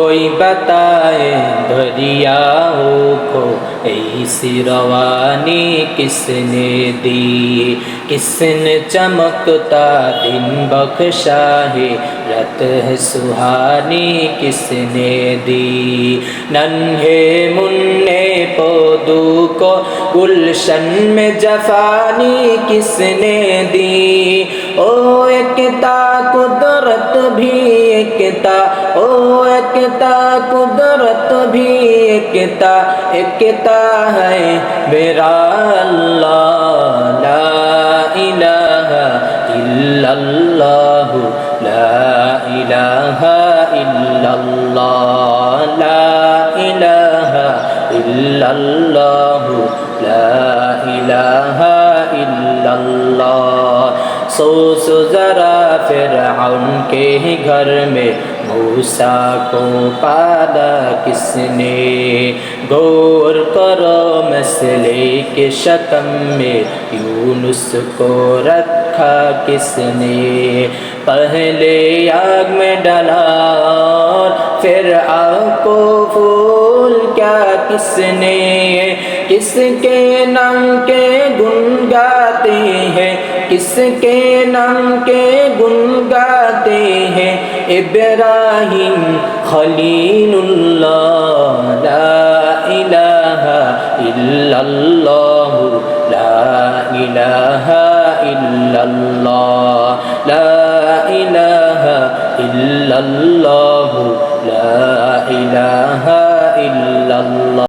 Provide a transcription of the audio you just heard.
कोई बताए दरियाओं को ऐसी रवानी किसने दी, किसने चमकता दिन बख्शा है, रत है सुहानी किसने दी। नन्हे मुन्ने पौधों को गुलशन में जफानी किसने दी। ओ एकता कुदरत भी एकता, ओ एकता कुदरत भी एकता, एकता है मेरा अल्लाह। ला इलाहा इल्लल्लाह, ला इलाहा इल्लल्लाह, ला इलाहा इल्लल्लाह, ला इलाहा इल्लल्लाह। सोचो जरा फिरऔन के घर में मूसा को पाला किसने, गौर करो मसले के शक्म में यूनुस को रखा किसने। पहले आग में डाला और फिर आग को फूल क्या किसने, किसके नाम के गुन गाते हैं, किसके नाम के गुन गाते हैं। इब्राहिम खलीलुल्लाह, ला इलाहा इल्लल्लाह, ला इलाहा इल्लल्लाह, ला इलाहा इल्लल्लाह, ला इलाहा इल्लल्लाह।